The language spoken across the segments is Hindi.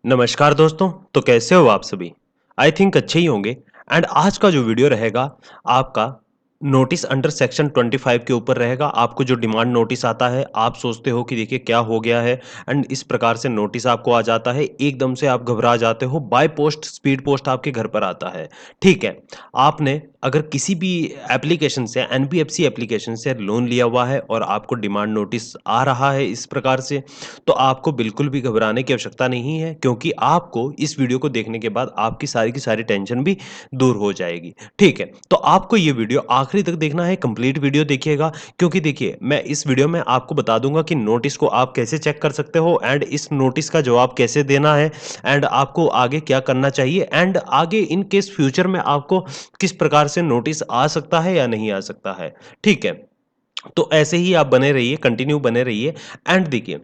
नमस्कार दोस्तों, तो कैसे हो आप सभी? आई थिंक अच्छे ही होंगे एंड आज का जो वीडियो रहेगा आपका नोटिस अंडर सेक्शन 25 के ऊपर रहेगा। आपको जो डिमांड नोटिस आता है, आप सोचते हो कि देखिए क्या हो गया है एंड इस प्रकार से नोटिस आपको आ जाता है, एकदम से आप घबरा जाते हो, बाय पोस्ट, स्पीड पोस्ट आपके घर पर आता है। ठीक है, आपने अगर किसी भी एप्लीकेशन से एनबीएफसी एप्लीकेशन से लोन लिया हुआ है और आपको डिमांड नोटिस आ रहा है इस प्रकार से, तो आपको बिल्कुल भी घबराने की आवश्यकता नहीं है क्योंकि आपको इस वीडियो को देखने के बाद आपकी सारी की सारी टेंशन भी दूर हो जाएगी। ठीक है, तो आपको ये वीडियो आखिरी तक देखना है, कंप्लीट वीडियो देखिएगा क्योंकि देखिए मैं इस वीडियो में आपको बता दूंगा कि नोटिस को आप कैसे चेक कर सकते हो एंड इस नोटिस का जवाब कैसे देना है एंड आपको आगे क्या करना चाहिए एंड आगे इन केस फ्यूचर में आपको किस प्रकार से नोटिस आ सकता है या नहीं आ सकता है। ठीक है, तो ऐसे ही आप बने रहिए, कंटिन्यू बने रहिए एंड देखिए,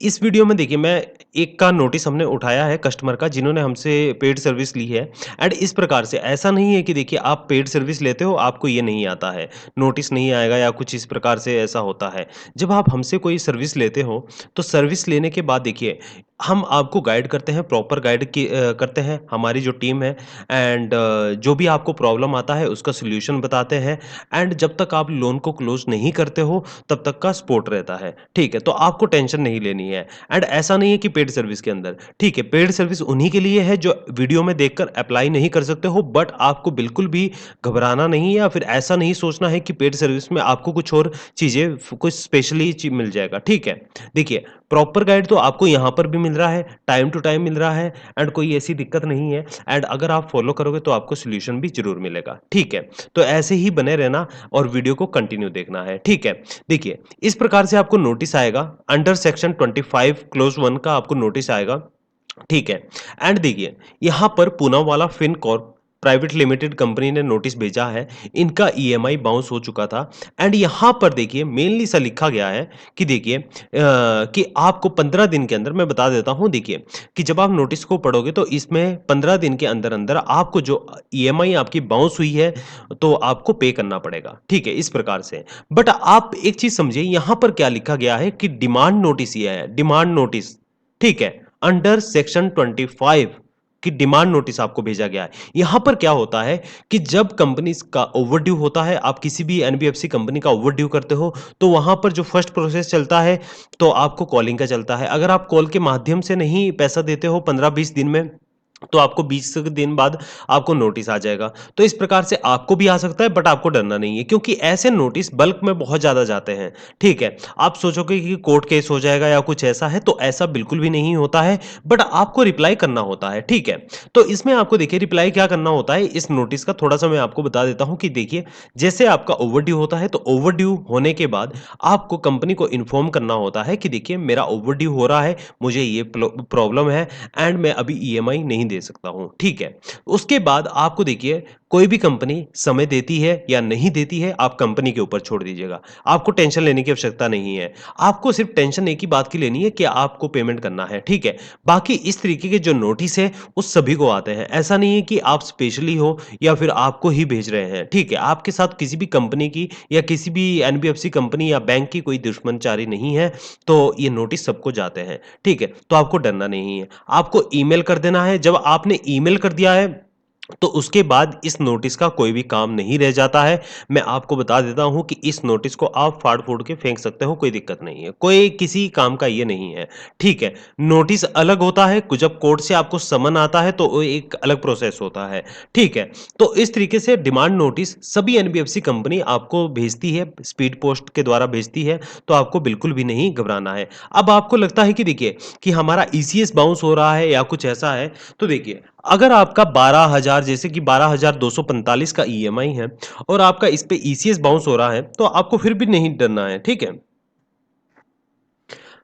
इस वीडियो में देखिए मैं एक का नोटिस हमने उठाया है कस्टमर का जिन्होंने हमसे पेड सर्विस ली है एंड इस प्रकार से ऐसा नहीं है कि देखिए आप पेड सर्विस लेते हो, आपको ये नहीं आता है, नोटिस नहीं आएगा या कुछ इस प्रकार से ऐसा होता है। जब आप हमसे कोई सर्विस लेते हो, तो सर्विस लेने के बाद देखिए, हम आपको गाइड करते हैं, प्रॉपर करते हैं, हमारी जो टीम है एंड जो भी आपको प्रॉब्लम आता है उसका सॉल्यूशन बताते हैं एंड जब तक आप लोन को क्लोज नहीं करते हो तब तक का सपोर्ट रहता है। ठीक है, तो आपको टेंशन नहीं लेनी है एंड ऐसा नहीं है कि पेड सर्विस के अंदर, ठीक है, पेड सर्विस उन्हीं के लिए है जो वीडियो में देखकर अप्लाई नहीं कर सकते हो, बट आपको बिल्कुल भी घबराना नहीं है या फिर ऐसा नहीं सोचना है कि पेड सर्विस में आपको कुछ और चीजें कुछ स्पेशली मिल जाएगा। ठीक है, देखिए प्रॉपर गाइड तो आपको यहाँ पर भी मिल रहा है, टाइम टू टाइम मिल रहा है एंड कोई ऐसी दिक्कत नहीं है एंड अगर आप फॉलो करोगे तो आपको सोल्यूशन भी जरूर मिलेगा। ठीक है, तो ऐसे ही बने रहना और वीडियो को कंटिन्यू देखना है। ठीक है, देखिए इस प्रकार से आपको नोटिस आएगा, अंडर सेक्शन 25 क्लोज 1 का आपको नोटिस आएगा। ठीक है, एंड देखिए यहां पर Poonawalla Fincorp private limited company ने नोटिस भेजा है, इनका ईएमआई बाउंस हो चुका था एंड यहां पर देखिए मेनली सा लिखा गया है कि देखिए कि आपको 15 दिन के अंदर, मैं बता देता हूं, देखिए कि जब आप नोटिस को पढ़ोगे तो इसमें 15 दिन के अंदर अंदर आपको जो ईएमआई आपकी बाउंस हुई है तो आपको पे करना पड़ेगा। ठीक है, इस प्रकार से, बट आप एक चीज समझिए यहां पर क्या लिखा गया है कि डिमांड नोटिस ये है, डिमांड नोटिस। ठीक है, अंडर सेक्शन 25 की डिमांड नोटिस आपको भेजा गया है। यहां पर क्या होता है कि जब कंपनी का ओवरड्यू होता है, आप किसी भी एनबीएफसी कंपनी का ओवरड्यू करते हो, तो वहां पर जो फर्स्ट प्रोसेस चलता है तो आपको कॉलिंग का चलता है। अगर आप कॉल के माध्यम से नहीं पैसा देते हो 15-20 दिन में, तो आपको 20 दिन बाद आपको नोटिस आ जाएगा। तो इस प्रकार से आपको भी आ सकता है, बट आपको डरना नहीं है क्योंकि ऐसे नोटिस बल्क में बहुत ज़्यादा जाते हैं। ठीक है, आप सोचोगे कि कोर्ट केस हो जाएगा या कुछ ऐसा है, तो ऐसा बिल्कुल भी नहीं होता है, बट आपको रिप्लाई करना होता है। ठीक है, तो इसमें आपको देखिए रिप्लाई क्या करना होता है इस नोटिस का, थोड़ा-सा मैं आपको बता देता हूँ कि देखिए, जैसे आपका ओवरड्यू होता है, तो ओवरड्यू होने के बाद आपको कंपनी को इन्फॉर्म करना होता है कि देखिए मेरा ओवरड्यू हो रहा है, मुझे ये प्रॉब्लम है एंड मैं अभी ईएमआई नहीं दे सकता हूं। ठीक है, उसके बाद आपको देखिए कोई भी कंपनी समय देती है या नहीं देती है, आप कंपनी के ऊपर छोड़ दीजिएगा, आपको टेंशन लेने की आवश्यकता नहीं है। आपको सिर्फ टेंशन एक ही बात की लेनी है कि आपको पेमेंट करना है। ठीक है, बाकी इस तरीके के जो नोटिस है उस सभी को आते हैं, ऐसा नहीं है कि आप स्पेशली हो या फिर आपको ही भेज रहे हैं। ठीक है, आपके साथ किसी भी कंपनी की या किसी भी एनबीएफसी कंपनी या बैंक की कोई दुश्मनचारी नहीं है, तो ये नोटिस सबको जाते हैं। ठीक है, तो आपको डरना नहीं है, आपको ईमेल कर देना है। जब आपने ईमेल कर दिया है तो उसके बाद इस नोटिस का कोई भी काम नहीं रह जाता है। मैं आपको बता देता हूं कि इस नोटिस को आप फाड़-फूड़ के फेंक सकते हो, कोई दिक्कत नहीं है, कोई किसी काम का ये नहीं है। ठीक है, नोटिस अलग होता है, जब कोर्ट से आपको समन आता है तो वो एक अलग प्रोसेस होता है। ठीक है, तो इस तरीके से डिमांड नोटिस सभी एनबीएफसी कंपनी आपको भेजती है, स्पीड पोस्ट के द्वारा भेजती है, तो आपको बिल्कुल भी नहीं घबराना है। अब आपको लगता है कि देखिए कि हमारा ईसीएस बाउंस हो रहा है या कुछ ऐसा है, तो देखिए अगर आपका 12,000, जैसे कि 12,245 का ईएमआई है और आपका इस पे ईसीएस बाउंस हो रहा है, तो आपको फिर भी नहीं डरना है। ठीक है,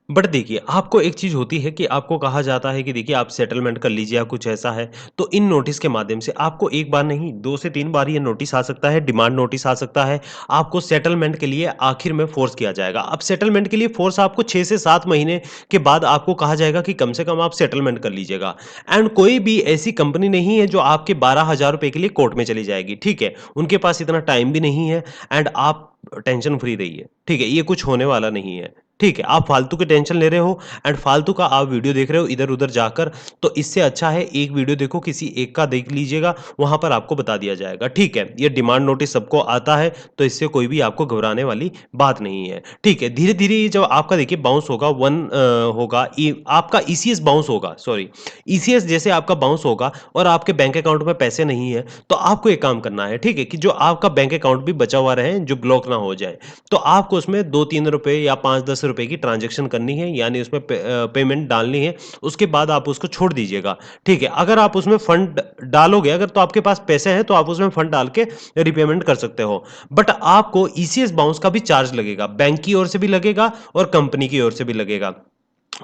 बट देखिए, आपको एक चीज़ होती है कि आपको कहा जाता है कि देखिए आप सेटलमेंट कर लीजिए या कुछ ऐसा है, तो इन नोटिस के माध्यम से आपको एक बार नहीं 2 से 3 बार ये नोटिस आ सकता है, डिमांड नोटिस आ सकता है। आपको सेटलमेंट के लिए आखिर में फ़ोर्स किया जाएगा। अब सेटलमेंट के लिए फ़ोर्स आपको 6 से 7 महीने के बाद आपको कहा जाएगा कि कम से कम आप सेटलमेंट कर लीजिएगा एंड कोई भी ऐसी कंपनी नहीं है जो आपके 12,000 रुपए के लिए कोर्ट में चली जाएगी। ठीक है, उनके पास इतना टाइम भी नहीं है एंड आप टेंशन फ्री रहिए। ठीक है, ये कुछ होने वाला नहीं है। ठीक है, आप फालतू की टेंशन ले रहे हो एंड फालतू का आप वीडियो देख रहे हो इधर-उधर जाकर, तो इससे अच्छा है एक वीडियो देखो, किसी एक का देख लीजिएगा, वहाँ पर आपको बता दिया जाएगा, ठीक है? ये डिमांड नोटिस सबको आता है, तो इससे कोई भी आपको घबराने वाली बात नहीं है, ठीक है? धीरे-धीरे ये जब आपका देखिए बाउंस होगा, होगा, आपका ईसीएस बाउंस होगा, सॉरी, ईसीएस जैसे आपका बाउंस होगा और आपके बैंक अकाउंट में पैसे नहीं है, तो आपको एक काम करना है, ठीक है? कि जो आपका बैंक अकाउंट भी बचा हुआ रहे, जो ब्लॉक ना हो जाए। तो आपको उसमें 2-3 रुपए या 5-10 रुपए की ट्रांज़ैक्शन करनी है, यानी उसमें पेमेंट डालनी है, उसके बाद आप उसको छोड़ दीजिएगा, ठीक है? अगर आप उसमें फंड डालोगे, अगर तो आपके पास पैसे हैं, तो आप उसमें फंड डाल के रिपेमेंट कर सकते हो। बट आपको ईसीएस बाउंस का भी चार्ज लगेगा, बैंक की ओर से भी लगेगा और कंपनी की ओर से भी लगेगा।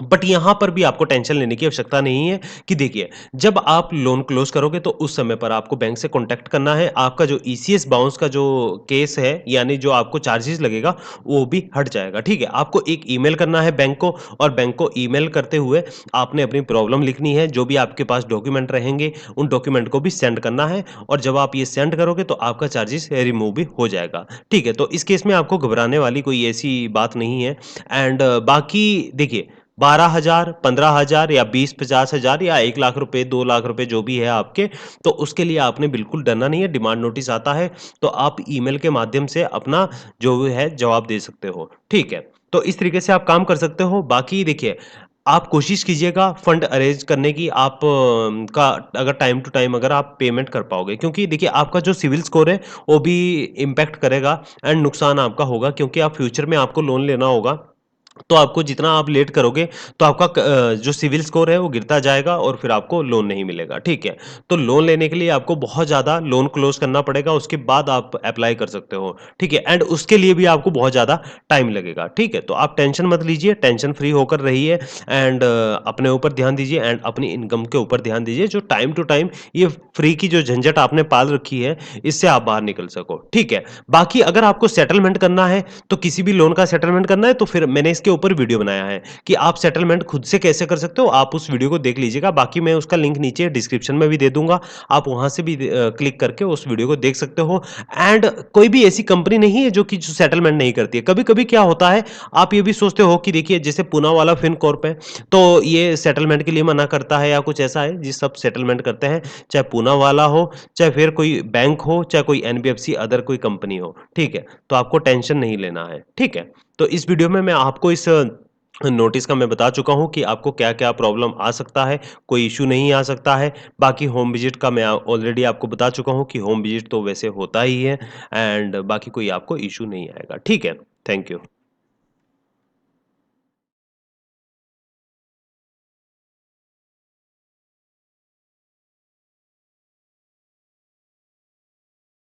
बट यहाँ पर भी आपको टेंशन लेने की आवश्यकता नहीं है कि देखिए, जब आप लोन क्लोज़ करोगे तो उस समय पर आपको बैंक से कॉन्टैक्ट करना है। आपका जो ईसीएस बाउंस का जो केस है, यानी जो आपको चार्जेज़ लगेगा, वो भी हट जाएगा, ठीक है? आपको एक ईमेल करना है बैंक को और बैंक को ईमेल करते हुए आपने अपनी प्रॉब्लम लिखनी है, जो भी आपके पास डॉक्यूमेंट रहेंगे, उन डॉक्यूमेंट को भी सेंड करना है और जब आप ये सेंड करोगे तो आपका चार्जेज़ रिमूव भी हो जाएगा, ठीक है? तो इस केस में आपको घबराने वाली कोई ऐसी बात नहीं है एंड बाकी देखिए 12,000, 15,000 या 20-50,000 या 1 लाख रुपए, 2 लाख रुपए जो भी है आपके, तो उसके लिए आपने बिल्कुल डरना नहीं है, डिमांड नोटिस आता है, तो आप ईमेल के माध्यम से अपना जो भी है जवाब दे सकते हो, ठीक है? तो इस तरीके से आप काम कर सकते हो, बाकी देखिए, आप कोशिश कीजिएगा फंड अरेंज करने की आप का अगर टाइम टू टाइम अगर आप पेमेंट कर पाओगे क्योंकि देखिए आपका जो सिविल स्कोर है, वो भी इम्पैक्ट करेगा एंड नुकसान आपका होगा क्योंकि आप फ्यूचर में आपको लोन लेना होगा तो आपको जितना आप लेट करोगे तो आपका जो सिविल स्कोर है वो गिरता जाएगा और फिर आपको लोन नहीं मिलेगा, ठीक है? तो लोन लेने के लिए आपको बहुत ज़्यादा लोन क्लोज़ करना पड़ेगा, उसके बाद आप अप्लाई कर सकते हो, ठीक है? एंड उसके लिए भी आपको बहुत ज़्यादा टाइम लगेगा, ठीक है? तो आप टेंशन मत लीजिए, टेंशन फ्री होकर रहिए एंड अपने ऊपर ध्यान दीजिए एंड अपनी इनकम के ऊपर ध्यान दीजिए, जो टाइम टू टाइम ये फ्री की जो झंझट आपने पाल रखी है, इससे आप बाहर निकल सको, ठीक है? बाकी अगर आपको सेटलमेंट करना है तो किसी भी लोन का सेटलमेंट करना है तो फिर मैंने इसके ऊपर वीडियो बनाया है कि आप सेटलमेंट खुद से कैसे कर सकते हो, आप उस वीडियो को देख लीजिएगा। बाकी मैं उसका लिंक नीचे डिस्क्रिप्शन में भी दे दूँगा। आप वहाँ से भी क्लिक करके उस वीडियो को देख सकते हो एंड कोई भी ऐसी कंपनी नहीं है जो सेटलमेंट नहीं करती है। कभी-कभी क्या होता है, आप ये भी सोचते हो कि देखिए जैसे पूना वाला फिनकॉर्प है, तो ये सेटलमेंट के लिए मना करता है या कुछ ऐसा है, जी सब सेटलमेंट करते हैं, चाहे पूना वाला हो, चाहे फिर कोई बैंक हो, चाहे कोई एनबीएफसी अदर कोई कंपनी हो, ठीक है? तो आपको टेंशन नहीं लेना है, ठीक है? तो इस वीडियो में मैं आपको इस नोटिस का मैं बता चुका हूँ कि आपको क्या-क्या प्रॉब्लम आ सकता है, कोई इश्यू नहीं आ सकता है। बाकी होम विज़िट का मैं ऑलरेडी आपको बता चुका हूँ कि होम विज़िट तो वैसे होता ही है एंड बाकी कोई आपको इश्यू नहीं आएगा, ठीक है? Thank you.